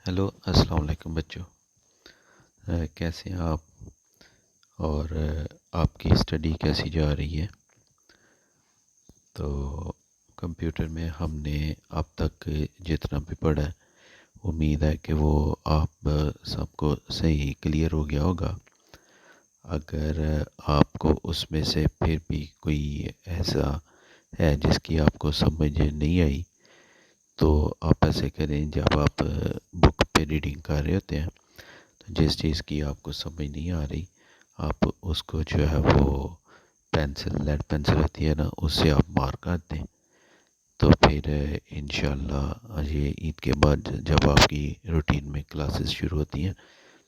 Hello السلام علیکم بچوں، کیسے ہیں آپ؟ اور آپ کی اسٹڈی کیسی جا رہی ہے؟ تو کمپیوٹر میں ہم نے اب تک جتنا بھی پڑھا ہے امید ہے کہ وہ آپ سب کو صحیح کلیئر ہو گیا ہوگا۔ اگر آپ کو اس میں سے پھر بھی کوئی ایسا ہے جس کی آپ کو سمجھ نہیں آئی تو آپ ایسے کریں، جب آپ بک پہ ریڈنگ کر رہے ہوتے ہیں تو جس چیز کی آپ کو سمجھ نہیں آ رہی آپ اس کو جو ہے وہ لیڈ پینسل ہوتی ہے نا، اس سے آپ مارک کر دیں، تو پھر انشاءاللہ یہ عید کے بعد جب آپ کی روٹین میں کلاسز شروع ہوتی ہیں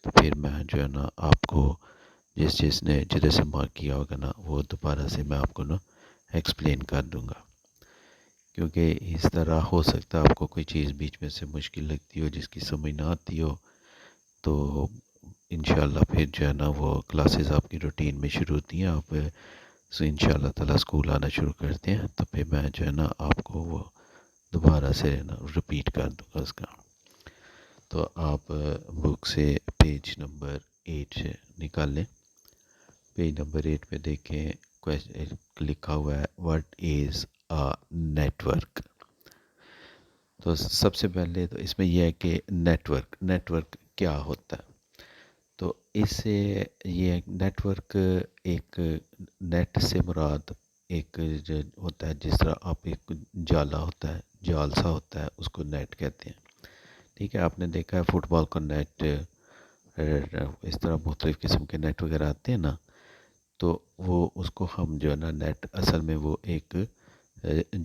تو پھر میں جو ہے نا آپ کو جس نے جدھر سے مارک کیا ہوگا نا وہ دوبارہ سے میں آپ کو نا ایکسپلین کر دوں گا، کیونکہ اس طرح ہو سکتا ہے آپ کو کوئی چیز بیچ میں سے مشکل لگتی ہو جس کی سمجھ نہ آتی ہو، تو انشاءاللہ پھر جو ہے نا وہ کلاسز آپ کی روٹین میں شروع ہوتی ہیں، آپ انشاءاللہ تعالیٰ اسکول آنا شروع کرتے ہیں تو پھر میں جو ہے نا آپ کو وہ دوبارہ سے نا رپیٹ کر دوں گا اس کا۔ تو آپ بک سے پیج نمبر 8 سے نکال لیں۔ پیج نمبر 8 پہ دیکھیں لکھا ہوا ہے واٹ از نیٹ ورک۔ تو سب سے پہلے تو اس میں یہ ہے کہ نیٹ ورک کیا ہوتا ہے؟ تو اس سے یہ نیٹ ورک ایک نیٹ سے مراد ایک جو ہوتا ہے، جس طرح آپ ایک جالا ہوتا ہے، جال سا ہوتا ہے، اس کو نیٹ کہتے ہیں۔ ٹھیک ہے، آپ نے دیکھا ہے فٹ بال کا نیٹ، اس طرح مختلف قسم کے نیٹ وغیرہ آتے ہیں نا، تو وہ اس کو ہم جو ہے نا نیٹ اصل میں وہ ایک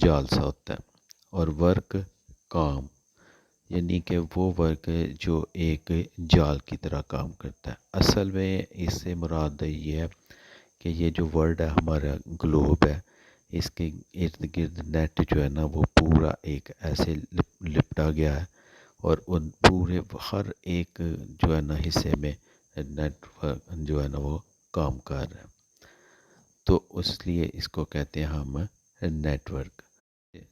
جال سا ہوتا ہے۔ اور ورک کام، یعنی کہ وہ ورک جو ایک جال کی طرح کام کرتا ہے۔ اصل میں اس سے مراد یہ ہے کہ یہ جو ورلڈ ہے ہمارا گلوب ہے، اس کے ارد گرد نیٹ جو ہے نا وہ پورا ایک ایسے لپٹا گیا ہے، اور ان پورے ہر ایک جو ہے نا حصے میں نیٹ جو ہے نا وہ کام کر رہا ہے، تو اس لیے اس کو کہتے ہیں ہم نیٹ ورک۔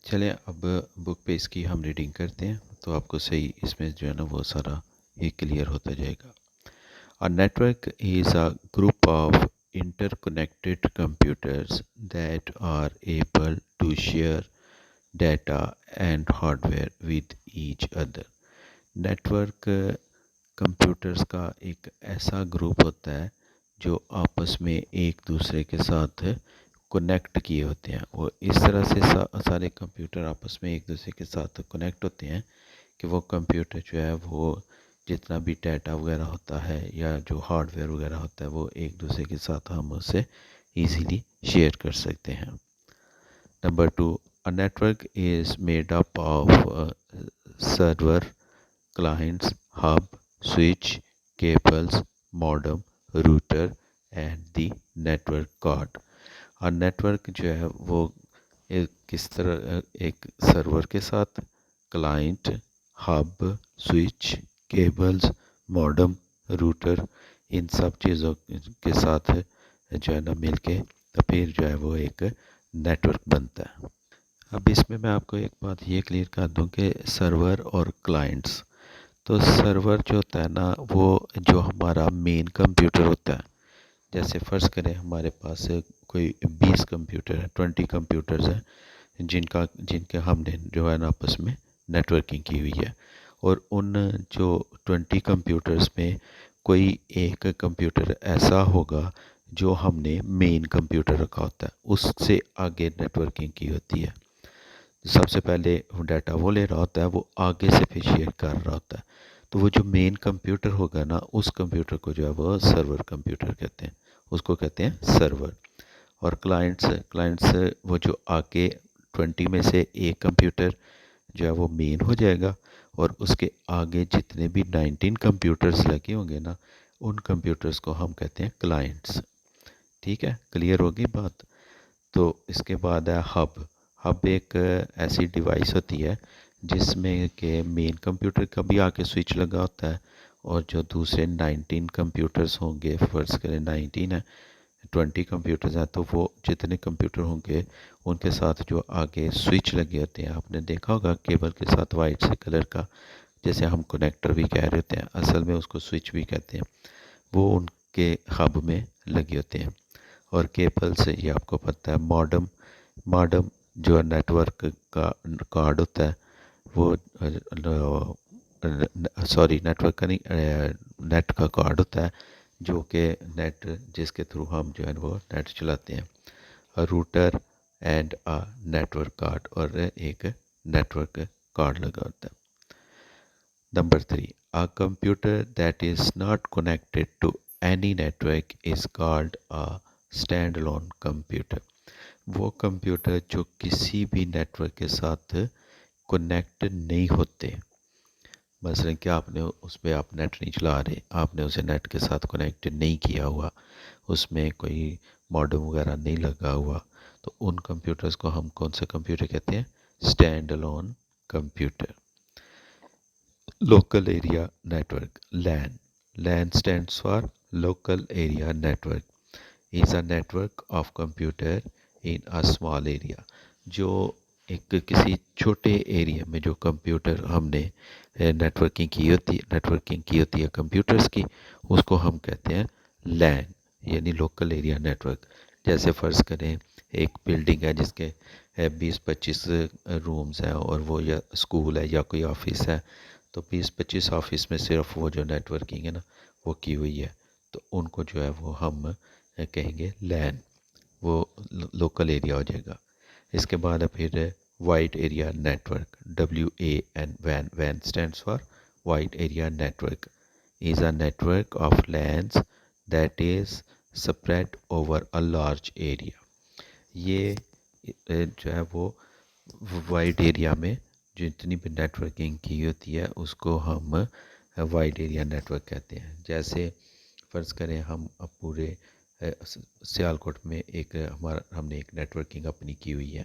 چلیں اب بک پہ اس کی ہم ریڈنگ کرتے ہیں تو آپ کو صحیح اس میں جو ہے نا وہ سارا یہ کلیئر ہوتا جائے گا۔ A network is a group of interconnected computers that are able to share data and hardware with each other۔ Network computers کا ایک ایسا گروپ ہوتا ہے جو آپس میں ایک دوسرے کے ساتھ کنیکٹ کیے ہوتے ہیں۔ وہ اس طرح سے سارے کمپیوٹر آپس میں ایک دوسرے کے ساتھ کنیکٹ ہوتے ہیں کہ وہ کمپیوٹر جو ہے وہ جتنا بھی ڈیٹا وغیرہ ہوتا ہے یا جو ہارڈ ویئر وغیرہ ہوتا ہے وہ ایک دوسرے کے ساتھ ہم اسے ایزیلی شیئر کر سکتے ہیں۔ Number 2، a network is made up of server, clients, hub, switch, cables, modem, router and the network card۔ اور نیٹورک جو ہے وہ کس طرح ایک سرور کے ساتھ، client, hub, switch, cables, modem, router, ان سب چیزوں کے ساتھ جو ہے نا مل کے تو پھر جو ہے وہ ایک نیٹورک بنتا ہے۔ اب اس میں آپ کو ایک بات یہ کلیئر کر دوں کہ سرور اور کلائنٹس، تو سرور جو ہوتا ہے نا وہ جو ہمارا مین کمپیوٹر ہوتا ہے، جیسے فرض کریں ہمارے پاس کوئی 20 کمپیوٹر ہے، 20 کمپیوٹرز ہیں جن کے ہم نے جو ہے نا آپس میں نیٹورکنگ کی ہوئی ہے، اور ان جو 20 کمپیوٹرز میں کوئی ایک کمپیوٹر ایسا ہوگا جو ہم نے مین کمپیوٹر رکھا ہوتا ہے، اس سے آگے نیٹورکنگ کی ہوتی ہے۔ سب سے پہلے ڈیٹا وہ لے رہا ہوتا ہے، وہ آگے سے پھر شیئر کر رہا ہوتا ہے، تو وہ جو مین کمپیوٹر ہوگا نا اس کمپیوٹر کو جو ہے وہ سرور کمپیوٹر کہتے ہیں، اس کو کہتے ہیں سرور۔ اور کلائنٹس وہ جو آگے 20 میں سے ایک کمپیوٹر جو ہے وہ مین ہو جائے گا، اور اس کے آگے جتنے بھی 19 کمپیوٹرز لگے ہوں گے نا ان کمپیوٹرز کو ہم کہتے ہیں کلائنٹس۔ ٹھیک ہے، کلیئر ہوگی بات؟ تو اس کے بعد ہے ہب ایک ایسی ڈیوائس ہوتی ہے جس میں کہ مین کمپیوٹر کا بھی آگے سوئچ لگا ہوتا ہے، اور جو دوسرے 19 کمپیوٹرز ہوں گے، فرض کریں 19 ہے، 20 کمپیوٹرز ہیں، تو وہ جتنے کمپیوٹر ہوں گے ان کے ساتھ جو آگے سوئچ لگے ہوتے ہیں، آپ نے دیکھا ہوگا کیبل کے ساتھ وائٹ سے کلر کا، جیسے ہم کنیکٹر بھی کہہ رہے ہوتے ہیں، اصل میں اس کو سوئچ بھی کہتے ہیں، وہ ان کے ہب میں لگے ہوتے ہیں. اور کیبلز یہ آپ کو پتہ ہے. ماڈم جو نیٹ ورک کا کارڈ ہوتا ہے وہ سوری نیٹ ورک کا نہیں، نیٹ کا کارڈ ہوتا ہے جو کہ نیٹ جس کے تھرو ہم جو ہے وہ نیٹ چلاتے ہیں. Router and network card, اور ایک نیٹ ورک کارڈ لگا ہوتا ہے. Number 3، a computer that is not connected to any network is called a standalone computer. وہ کمپیوٹر جو کسی بھی نیٹ ورک کے ساتھ کنیکٹ نہیں ہوتے، مثلا کہ آپ نے اس پہ آپ نیٹ نہیں چلا رہے، آپ نے اسے نیٹ کے ساتھ کنیکٹ نہیں کیا ہوا، اس میں کوئی ماڈم وغیرہ نہیں لگا ہوا، تو ان کمپیوٹرز کو ہم کون سے کمپیوٹر کہتے ہیں؟ Stand alone computer. Local area network LAN. LAN stands for local area network is a network of computer in a small area. جو ایک کسی چھوٹے ایریا میں جو کمپیوٹر ہم نے نیٹورکنگ کی ہوتی ہے کمپیوٹرز کی، اس کو ہم کہتے ہیں لین، یعنی لوکل ایریا نیٹورک. جیسے فرض کریں ایک بلڈنگ ہے جس کے 20-25 رومز ہیں، اور وہ یا اسکول ہے یا کوئی آفس ہے، تو 20-25 آفس میں صرف وہ جو نیٹ ورکنگ ہے نا وہ کی ہوئی ہے، تو ان کو جو ہے وہ ہم کہیں گے لین، وہ لوکل ایریا ہو جائے گا. اس کے بعد پھر وائڈ ایریا نیٹورک WAN. وین stands for wide area network is a network of LANs that is spread over a large area. یہ جو ہے وہ وائڈ ایریا میں جتنی بھی نیٹ ورکنگ کی ہوتی ہے اس کو ہم وائڈ ایریا نیٹورک کہتے ہیں. جیسے فرض کریں ہم اب پورے سیالکوٹ میں ہم نے ایک نیٹ ورکنگ اپنی کی ہوئی ہے،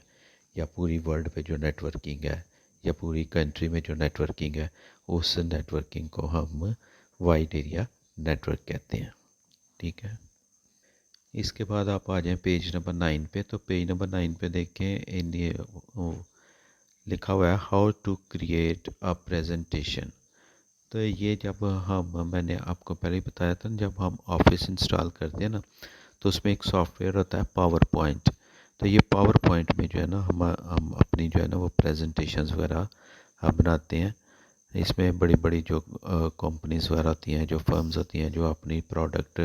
یا پوری ورلڈ پہ جو نیٹ ورکنگ ہے، یا پوری کنٹری میں جو نیٹ ورکنگ ہے، اس نیٹ ورکنگ کو ہم وائڈ ایریا نیٹ ورک کہتے ہیں. ٹھیک ہے. اس کے بعد آپ آ جائیں پیج نمبر 9 پہ. تو پیج نمبر 9 پہ دیکھیں لکھا ہوا ہے how to create a presentation. تو یہ جب میں نے آپ کو پہلے ہی بتایا تھا، جب ہم آفس انسٹال کرتے ہیں نا تو اس میں ایک سافٹ ویئر ہوتا ہے پاور پوائنٹ. تو یہ پاور پوائنٹ میں جو ہے نا ہم اپنی جو ہے نا وہ پریزنٹیشنز وغیرہ بناتے ہیں. اس میں بڑی بڑی جو کمپنیز وغیرہ ہوتی ہیں، جو فرمز ہوتی ہیں، جو اپنی پروڈکٹ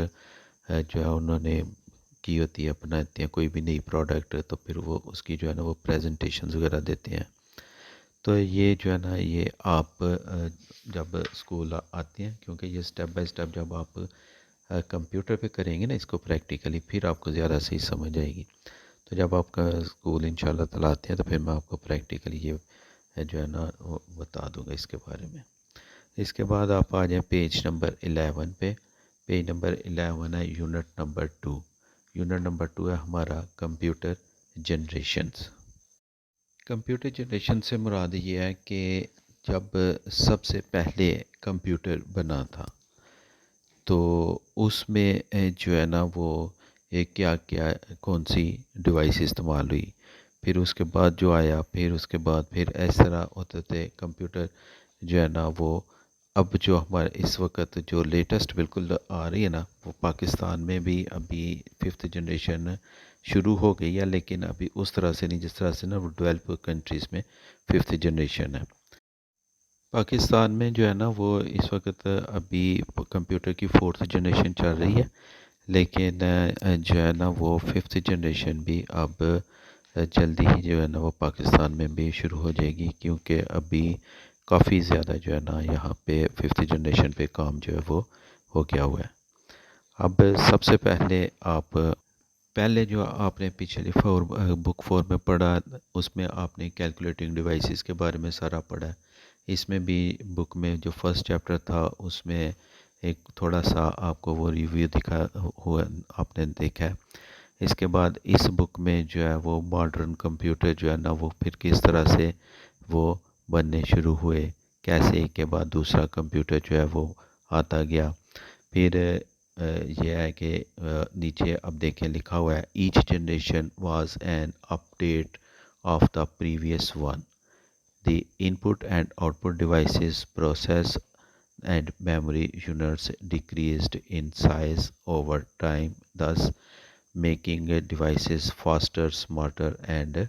جو ہے انہوں نے کی ہوتی ہے، بناتے ہیں کوئی بھی نئی پروڈکٹ، تو پھر وہ اس کی جو ہے نا وہ پریزنٹیشنز وغیرہ دیتے ہیں. تو یہ جو ہے نا یہ آپ جب اسکول آتے ہیں، کیونکہ یہ اسٹیپ بائی اسٹیپ جب آپ کمپیوٹر پہ کریں گے نا اس کو پریکٹیکلی، پھر آپ کو زیادہ صحیح سمجھ آئے گی. تو جب آپ کا اسکول ان شاء اللہ تعالیٰ آتے ہیں تو پھر میں آپ کو پریکٹیکلی یہ جو ہے نا وہ بتا دوں گا اس کے بارے میں. اس کے بعد آپ آ جائیں پیج نمبر 11 پہ. پیج نمبر 11 ہے یونٹ نمبر 2. یونٹ نمبر 2 ہے ہمارا کمپیوٹر جنریشنز. کمپیوٹر جنریشن سے مراد یہ ہے کہ جب سب سے پہلے کمپیوٹر بنا تھا تو اس میں جو ہے نا وہ کیا کیا کون سی ڈیوائس استعمال ہوئی، پھر اس کے بعد جو آیا، پھر اس کے بعد پھر اس طرح ہوتے تھے کمپیوٹر جو ہے نا وہ. اب جو ہمارے اس وقت جو لیٹسٹ بالکل آ رہی ہے نا، وہ پاکستان میں بھی ابھی 5th جنریشن شروع ہو گئی ہے، لیکن ابھی اس طرح سے نہیں جس طرح سے نا وہ ڈیولپ کنٹریز میں 5th جنریشن ہے. پاکستان میں جو ہے نا وہ اس وقت ابھی کمپیوٹر کی 4th جنریشن چل رہی ہے، لیکن جو ہے نا وہ 5th جنریشن بھی اب جلدی ہی جو ہے نا وہ پاکستان میں بھی شروع ہو جائے گی، کیونکہ ابھی کافی زیادہ جو ہے نا یہاں پہ 5th جنریشن پہ کام جو ہے وہ ہو گیا ہوا ہے. اب سب سے پہلے جو آپ نے پچھلی بک 4 میں پڑھا، اس میں آپ نے کیلکولیٹنگ ڈیوائسز کے بارے میں سارا پڑھا ہے. اس میں بھی بک میں جو فرسٹ چیپٹر تھا اس میں ایک تھوڑا سا آپ کو وہ ریویو دکھا ہوا آپ نے دیکھا ہے. اس کے بعد اس بک میں جو ہے وہ ماڈرن کمپیوٹر جو ہے نا وہ پھر کس طرح سے وہ بننے شروع ہوئے، کیسے ایک کے بعد دوسرا کمپیوٹر جو ہے وہ آتا گیا. پھر یہ ہے کہ نیچے اب دیکھیں لکھا ہوا ہے each generation was an update of the previous one. The input and output devices process and memory units decreased in size over time, thus making devices faster, smarter and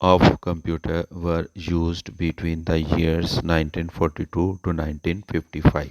of computer were used between the years 1942 to 1955.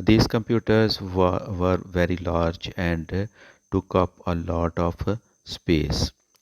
These computers were very large and took up a lot of space.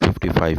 55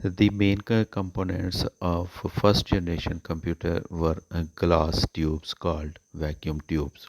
The main components of first generation computer were glass tubes called vacuum tubes.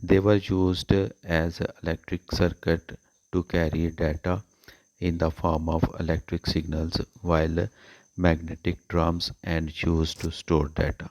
They were used as electric circuit to carry data in the form of electric signals while magnetic drums and used to store data.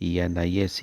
ENIAC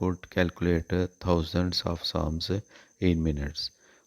could calculate thousands of sums in minutes.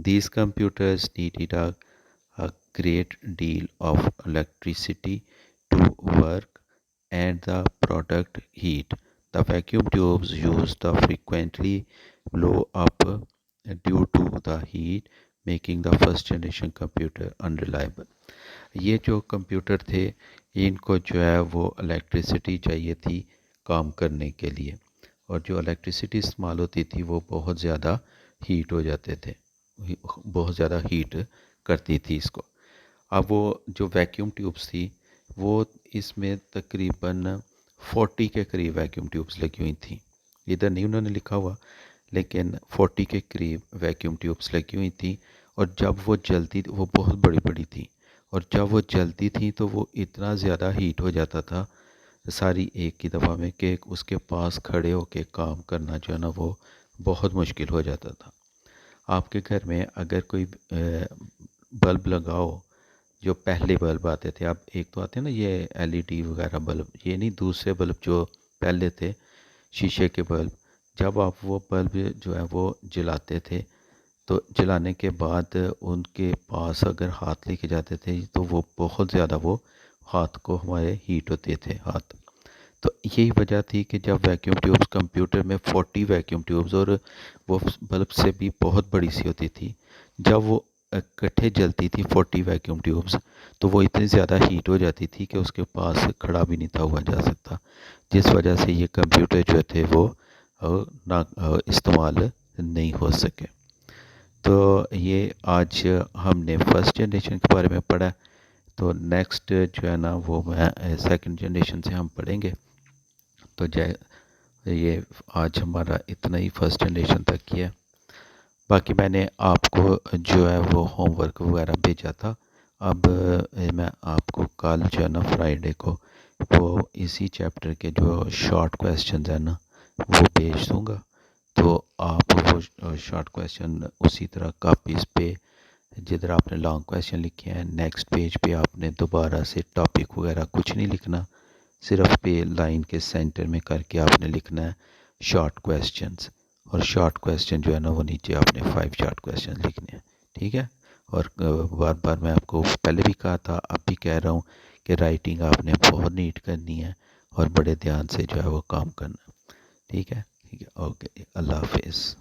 These computers needed a great deal of electricity to work and the product heat. The vacuum tubes used the frequently blow up due to the heat, making the first generation computer unreliable. یہ جو computer تھے ان کو جو ہے وہ electricity چاہیے تھی کام کرنے کے لیے، اور جو الیکٹریسٹی استعمال ہوتی تھی وہ بہت زیادہ ہیٹ ہو جاتے تھے، بہت زیادہ ہیٹ کرتی تھی اس کو۔ اب وہ جو ویکیوم ٹیوبس تھی وہ اس میں تقریباً 40 کے قریب ویکیوم ٹیوبس لگی ہوئی تھیں، ادھر نہیں انہوں نے لکھا ہوا لیکن 40 کے قریب ویکیوم ٹیوبس لگی ہوئی تھیں، اور جب وہ جلتی وہ بہت بڑی بڑی تھیں، اور جب وہ جلتی تھیں تو وہ اتنا زیادہ ہیٹ ہو جاتا تھا ساری ایک ہی دفعہ میں کہ اس کے پاس کھڑے ہو کے کام کرنا جو ہے نا وہ بہت مشکل ہو جاتا تھا۔ آپ کے گھر میں اگر کوئی بلب لگاؤ، جو پہلے بلب آتے تھے، اب ایک تو آتے ہیں نا یہ LED وغیرہ بلب، یہ نہیں دوسرے بلب جو پہلے تھے شیشے کے بلب، جب آپ وہ بلب جو ہے وہ جلاتے تھے تو جلانے کے بعد ان کے پاس اگر ہاتھ لے کے جاتے تھے تو وہ بہت زیادہ وہ ہاتھ کو ہمارے ہیٹ ہوتے تھے ہاتھ۔ تو یہی وجہ تھی کہ جب ویکیوم ٹیوبس کمپیوٹر میں 40 ویکیوم ٹیوبس، اور وہ بلب سے بھی بہت بڑی سی ہوتی تھی، جب وہ اکٹھے جلتی تھی 40 ویکیوم ٹیوبس تو وہ اتنی زیادہ ہیٹ ہو جاتی تھی کہ اس کے پاس کھڑا بھی نہیں تھا ہوا جا سکتا، جس وجہ سے یہ کمپیوٹر جو تھے وہ استعمال نہیں ہو سکے۔ تو یہ آج ہم نے فرسٹ جنریشن کے بارے میں پڑھا، تو نیکسٹ جو ہے نا وہ میں سیکنڈ جنریشن سے ہم پڑھیں گے۔ تو یہ آج ہمارا اتنا ہی فرسٹ جنریشن تک کیا ہے، باقی میں نے آپ کو جو ہے وہ ہوم ورک وغیرہ بھیجا تھا، اب میں آپ کو کل جو ہے نا فرائیڈے کو وہ اسی چیپٹر کے جو شارٹ کویسچنز ہیں نا وہ بھیج دوں گا، تو آپ وہ شارٹ کویسچن اسی طرح کاپیز پہ جدھر آپ نے لانگ کویسچن لکھے ہیں نیکسٹ پیج پہ آپ نے دوبارہ سے ٹاپک وغیرہ کچھ نہیں لکھنا، صرف پہ لائن کے سینٹر میں کر کے آپ نے لکھنا ہے شارٹ کویسچنز، اور شارٹ کویسچن جو ہے نا وہ نیچے آپ نے 5 شارٹ کویسچن لکھنے ہیں، ٹھیک ہے؟ اور بار بار میں آپ کو پہلے بھی کہا تھا اب بھی کہہ رہا ہوں کہ رائٹنگ آپ نے بہت نیٹ کرنی ہے اور بڑے دھیان سے جو ہے وہ کام کرنا، ٹھیک ہے؟ ٹھیک ہے، اوکے، اللہ حافظ۔